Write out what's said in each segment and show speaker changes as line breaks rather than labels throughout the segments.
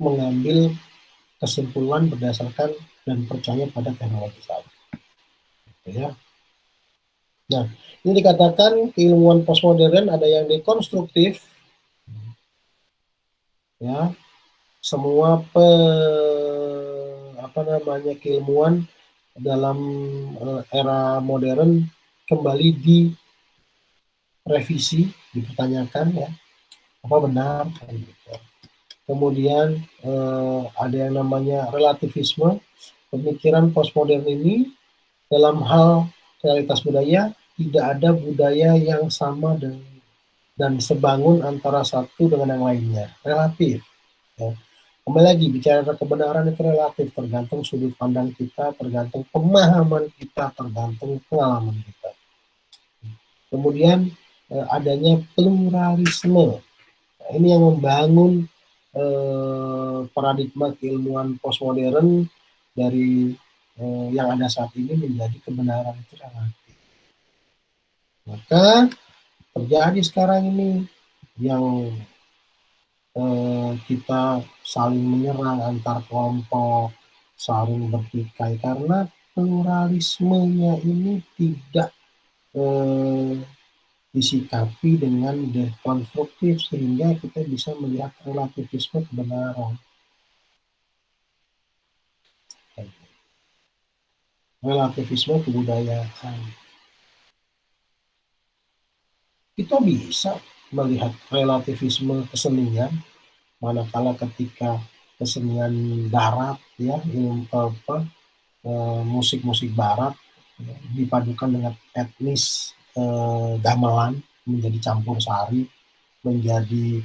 mengambil kesimpulan berdasarkan dan percaya pada teknologi saja. Ya. Nah, ini dikatakan keilmuan postmodern ada yang dekonstruktif, ya, semua keilmuan dalam era modern kembali direvisi, dipertanyakan, ya, apa benar, gitu. Kemudian ada yang namanya relativisme, pemikiran postmodern ini dalam hal realitas budaya tidak ada budaya yang sama dan sebangun antara satu dengan yang lainnya, relatif. Ya. Kembali lagi, bicara kebenaran itu relatif, tergantung sudut pandang kita, tergantung pemahaman kita, tergantung pengalaman kita. Kemudian adanya pluralisme. Nah, ini yang membangun paradigma keilmuan postmodern dari yang ada saat ini menjadi kebenaran itu relatif. Maka terjadi sekarang ini yang kita saling menyerang antar kelompok, saling bertikai karena pluralismenya ini tidak disikapi dengan dekonstruktif sehingga kita bisa melihat relativisme kebenaran. Relativisme kebudayaan. Kita bisa melihat relativisme kesenian, manakala ketika kesenian barat, ya, musik-musik barat ya, dipadukan dengan etnis gamelan menjadi campur sari, menjadi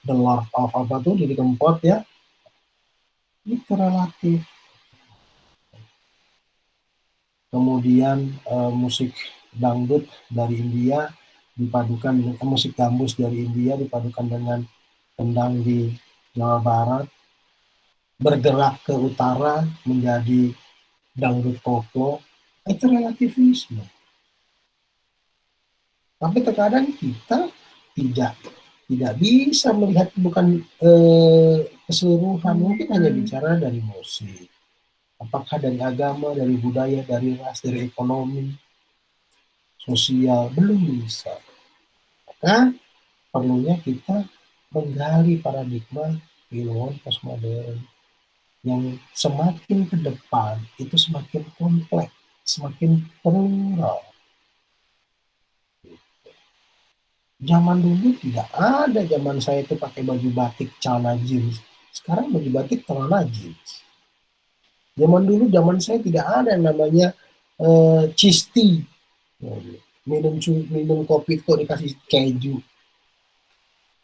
the Lord of apa tuh Didi Kempot, ya, itu relatif. Kemudian musik dangdut dari India dipadukan dengan musik gambus dari India dipadukan dengan kendang di Jawa Barat, bergerak ke utara menjadi dangdut koplo, itu relativisme. Tapi terkadang kita tidak bisa melihat bukan keseluruhan, mungkin hanya bicara dari musik. Apakah dari agama, dari budaya, dari ras, dari ekonomi, sosial, belum bisa. Maka perlunya kita menggali paradigma keilmuan postmodern yang semakin ke depan itu semakin kompleks, semakin plural. Zaman dulu tidak ada, zaman saya itu pakai baju batik, celana jeans. Sekarang baju batik, celana jeans. Zaman saya tidak ada yang namanya cheese tea. Minum kopi kok dikasih keju.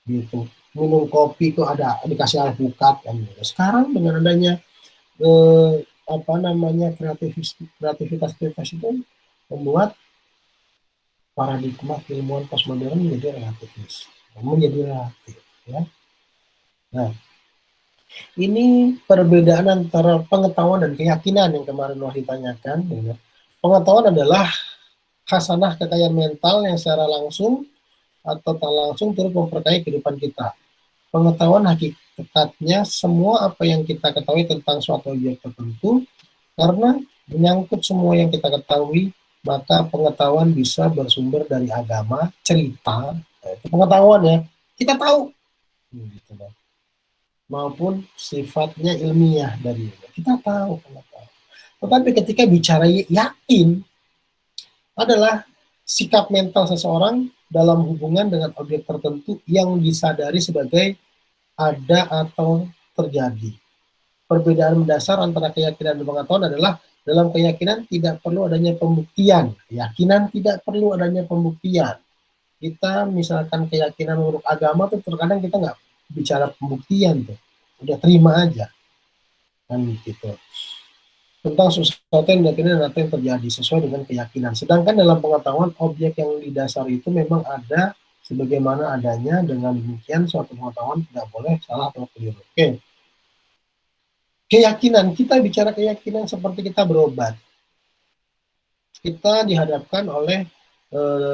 Gitu. Minum kopi kok ada dikasih alpukat kan. Sekarang dengan adanya kreativitas itu membuat paradigma keilmuan postmodern menjadi relatif, ya. Nah, ini perbedaan antara pengetahuan dan keyakinan yang kemarin Wahid tanyakan. Ya. Pengetahuan adalah khasanah kekayaan mental yang secara langsung atau tak langsung turut memperkaya kehidupan kita. Pengetahuan hakikatnya semua apa yang kita ketahui tentang suatu objek tertentu, karena menyangkut semua yang kita ketahui, maka pengetahuan bisa bersumber dari agama, cerita, itu pengetahuan, ya, kita tahu, gitu, maupun sifatnya ilmiah dari kita tahu pengetahuan. Tetapi ketika bicara yakin adalah sikap mental seseorang dalam hubungan dengan objek tertentu yang disadari sebagai ada atau terjadi. Perbedaan mendasar antara keyakinan dan pengetahuan adalah dalam keyakinan tidak perlu adanya pembuktian. Keyakinan tidak perlu adanya pembuktian. Kita misalkan keyakinan menurut agama tuh terkadang kita nggak bicara pembuktian tuh. Udah terima aja. Kan gitu. Tentang sesuatu yang diyakini dan apa yang terjadi sesuai dengan keyakinan. Sedangkan dalam pengetahuan objek yang didasari itu memang ada sebagaimana adanya, dengan demikian suatu pengetahuan tidak boleh salah atau keliru. Oke. Keyakinan, kita bicara keyakinan seperti kita berobat. Kita dihadapkan oleh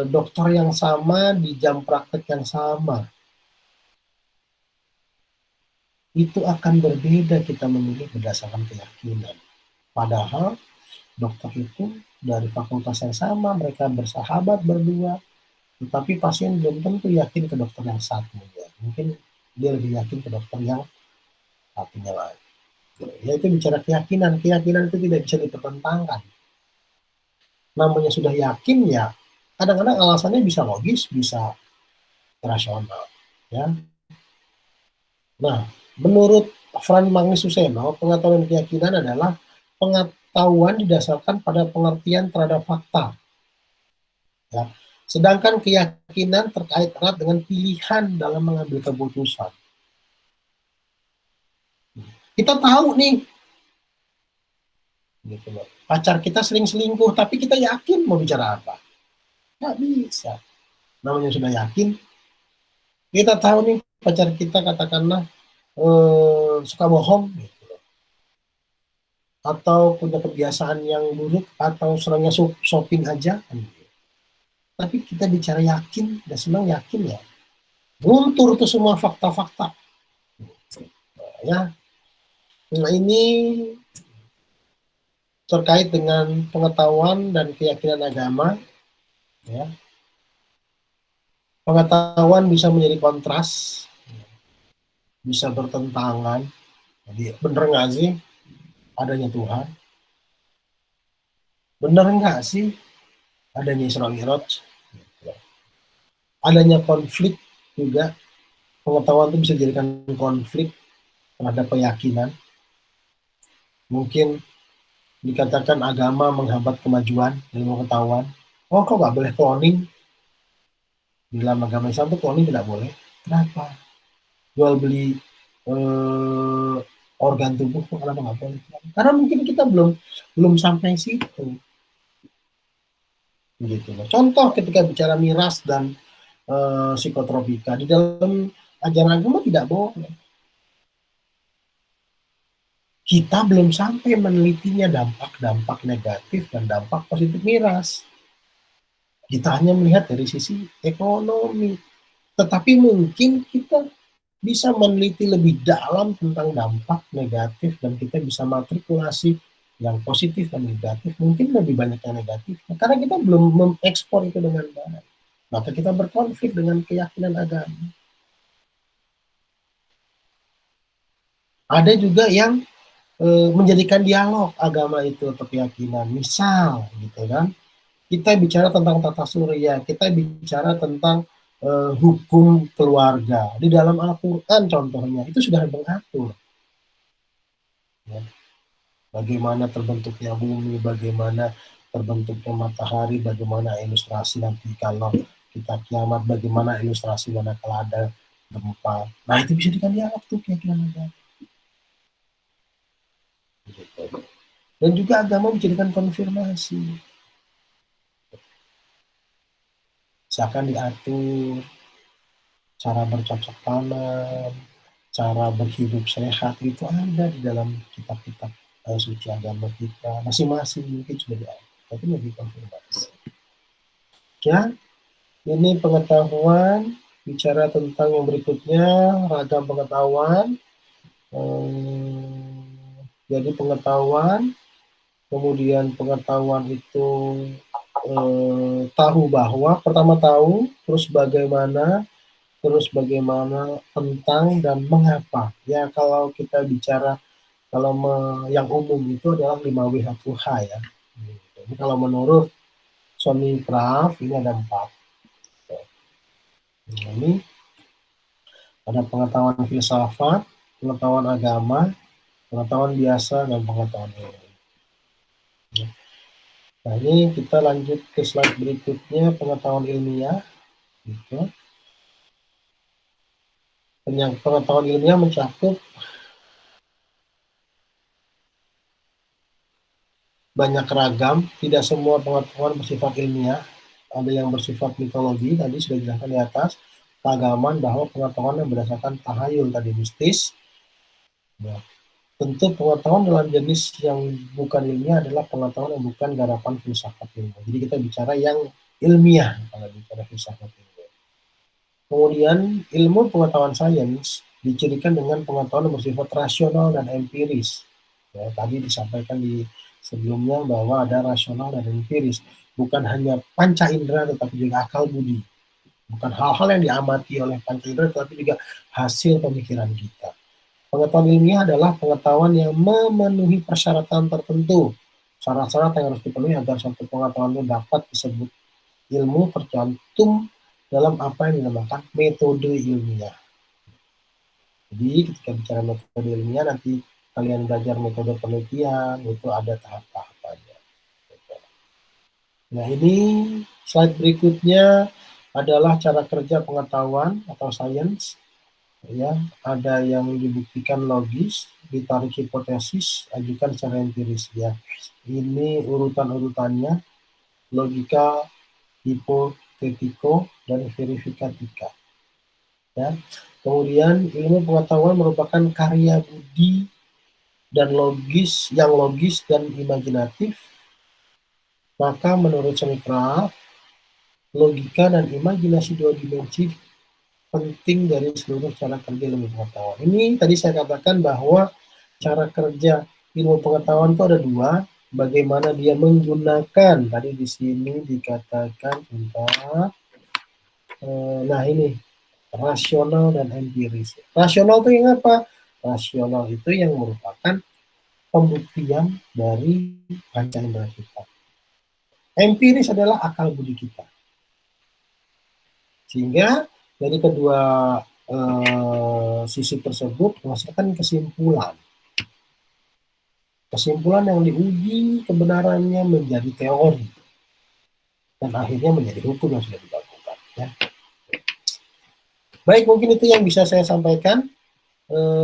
dokter yang sama di jam praktek yang sama. itu akan berbeda kita memilih berdasarkan keyakinan. Padahal dokter itu dari fakultas yang sama, mereka bersahabat berdua, tetapi pasien belum tentu yakin ke dokter yang satunya. Mungkin dia lebih yakin ke dokter yang satunya lain. Ya itu bicara keyakinan. Keyakinan itu tidak bisa dipertentangkan. Namanya sudah yakin ya, kadang-kadang alasannya bisa logis, bisa rasional. Ya. Nah, menurut Franz Magnus Suseno, pengetahuan keyakinan adalah pengetahuan didasarkan pada pengertian terhadap fakta. Ya. Sedangkan keyakinan terkait erat dengan pilihan dalam mengambil keputusan. Kita tahu nih, gitu loh. Pacar kita sering selingkuh, tapi kita yakin mau bicara apa? Nggak bisa. Namanya sudah yakin, kita tahu nih pacar kita katakanlah suka bohong, gitu loh. Atau punya kebiasaan yang buruk, atau seringnya shopping aja, kan gitu. Tapi kita bicara yakin, dan senang yakin ya. Luntur tuh semua fakta-fakta. Ya, nah ini terkait dengan pengetahuan dan keyakinan agama. Ya, pengetahuan bisa menjadi kontras, bisa bertentangan. Jadi bener nggak sih adanya Tuhan? Bener nggak sih adanya Isra Mi'raj? Adanya konflik juga. Pengetahuan itu bisa dijadikan konflik terhadap keyakinan. Mungkin dikatakan agama menghambat kemajuan ilmu pengetahuan. Oh, kok nggak boleh cloning? Di dalam agama Islam tuh cloning tidak boleh. Kenapa? Jual beli eh, organ tubuh kenapa nggak boleh? Karena mungkin kita belum belum sampai situ. Gitu. Contoh ketika bicara miras dan psikotropika di dalam ajaran agama tidak boleh. Kita belum sampai menelitinya dampak-dampak negatif dan dampak positif miras. Kita hanya melihat dari sisi ekonomi. Tetapi mungkin kita bisa meneliti lebih dalam tentang dampak negatif dan kita bisa matrikulasi yang positif dan negatif. Mungkin lebih banyak yang negatif. Karena kita belum mengekspor itu dengan baik. Maka kita berkonflik dengan keyakinan agama. Ada juga yang menjadikan dialog agama itu atau keyakinan. Misal gitu kan, kita bicara tentang tata surya, kita bicara tentang hukum keluarga. Di dalam Al-Quran contohnya, itu sudah mengatur. Ya. Bagaimana terbentuknya bumi, bagaimana terbentuknya matahari, bagaimana ilustrasi nanti kalau kita kiamat, bagaimana ilustrasi manakala ada gempa. Nah itu bisa dijadikan dialog tuh keyakinan agama. Gitu. Dan juga agama dijadikan konfirmasi. Misalkan diatur cara bercocok tanam, cara berhidup sehat, itu ada di dalam kitab-kitab suci agama kita. Masing-masing mungkin sudah diatur. Itu lebih konfirmasi. Ya, ini pengetahuan. Bicara tentang yang berikutnya, ragam pengetahuan. Jadi pengetahuan, kemudian pengetahuan itu tahu bahwa, pertama tahu, terus bagaimana tentang dan mengapa. Ya kalau kita bicara, kalau yang umum itu adalah 5W1H ya. Jadi kalau menurut Sonny Craft ini ada 4. Nah, ini ada pengetahuan filsafat, pengetahuan agama, pengetahuan biasa, dan pengetahuan ilmu. Nah ini kita lanjut ke slide berikutnya, pengetahuan ilmiah. Gitu. Pengetahuan ilmiah mencakup banyak ragam, tidak semua pengetahuan bersifat ilmiah, ada yang bersifat mitologi, tadi sudah dijelaskan di atas, keagamaan bahwa pengetahuan yang berdasarkan tahayul tadi mistis. Nah, tentu pengetahuan dalam jenis yang bukan ilmiah adalah pengetahuan yang bukan garapan filsafat ilmu. Jadi kita bicara yang ilmiah kalau bicara filsafat ilmu. Kemudian ilmu pengetahuan sains dicirikan dengan pengetahuan yang bersifat rasional dan empiris. Ya, tadi disampaikan di sebelumnya bahwa ada rasional dan empiris, bukan hanya panca indera tetapi juga akal budi. Bukan hal-hal yang diamati oleh panca indera tetapi juga hasil pemikiran kita. Pengetahuan ilmiah adalah pengetahuan yang memenuhi persyaratan tertentu. Syarat-syarat yang harus dipenuhi agar suatu pengetahuan itu dapat disebut ilmu tercantum dalam apa yang dinamakan metode ilmiah. Jadi ketika bicara metode ilmiah, nanti kalian belajar metode penelitian, itu ada tahap-tahapannya. Nah, ini slide berikutnya adalah cara kerja pengetahuan atau sains. Ya, ada yang dibuktikan logis, ditarik hipotesis, ajukan secara empiris. Ya, ini urutan-urutannya: logika, hipotetiko, dan verifikatika. Ya, kemudian ilmu pengetahuan merupakan karya budi dan logis dan imajinatif. Maka menurut Semikra, logika dan imajinasi dua dimensi penting dari seluruh cara kerja ilmu pengetahuan. Ini tadi saya katakan bahwa cara kerja ilmu pengetahuan itu ada dua, bagaimana dia menggunakan. Tadi di sini dikatakan tentang nah ini rasional dan empiris. Rasional itu yang apa? Rasional itu yang merupakan pembuktian dari panca indera kita. Empiris adalah akal budi kita. Sehingga dari kedua sisi tersebut menghasilkan kesimpulan. Kesimpulan yang diuji kebenarannya menjadi teori dan akhirnya menjadi hukum yang sudah dibakukan. Ya. Baik, mungkin itu yang bisa saya sampaikan.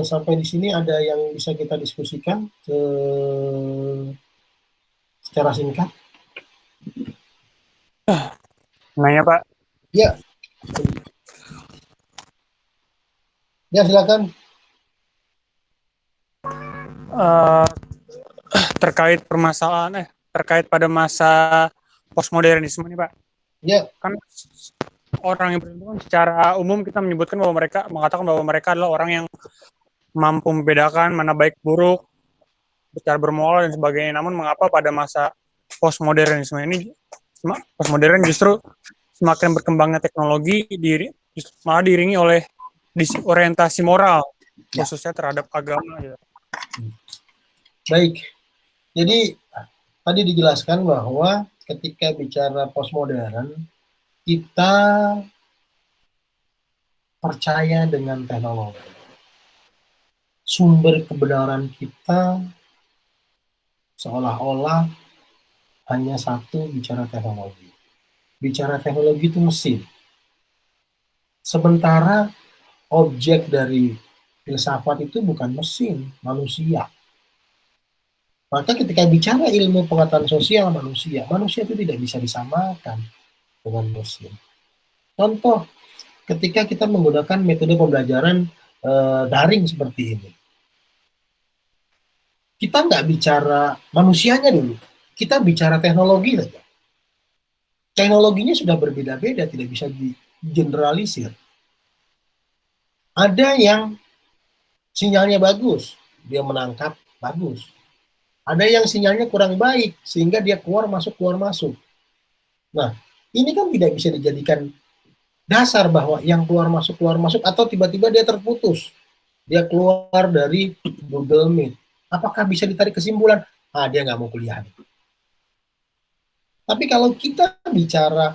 Sampai di sini ada yang bisa kita diskusikan secara singkat.
Nanya Pak.
Ya. Ya, silakan.
Terkait permasalahan terkait pada masa postmodernisme nih Pak.
Ya.
Kan orang yang beruntung secara umum kita menyebutkan bahwa mereka mengatakan bahwa mereka adalah orang yang mampu membedakan mana baik buruk, secara bermoral dan sebagainya. Namun mengapa pada masa postmodernisme ini postmodern justru semakin berkembangnya teknologi malah diiringi oleh disorientasi moral, khususnya terhadap agama. Ya.
Baik, jadi tadi dijelaskan bahwa ketika bicara postmodern, kita percaya dengan teknologi. Sumber kebenaran kita seolah-olah hanya satu, bicara teknologi. Bicara teknologi itu mesin. Sementara objek dari filsafat itu bukan mesin, manusia. Maka ketika bicara ilmu pengetahuan sosial manusia itu tidak bisa disamakan dengan mesin. Contoh, ketika kita menggunakan metode pembelajaran daring seperti ini, kita nggak bicara manusianya dulu, kita bicara teknologi saja. Teknologinya sudah berbeda-beda, tidak bisa digeneralisir. Ada yang sinyalnya bagus, dia menangkap bagus. Ada yang sinyalnya kurang baik, sehingga dia keluar masuk. Nah, ini kan tidak bisa dijadikan dasar bahwa yang keluar masuk, atau tiba-tiba dia terputus. Dia keluar dari Google Meet. Apakah bisa ditarik kesimpulan? Dia nggak mau kuliah. Tapi kalau kita bicara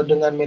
dengan metode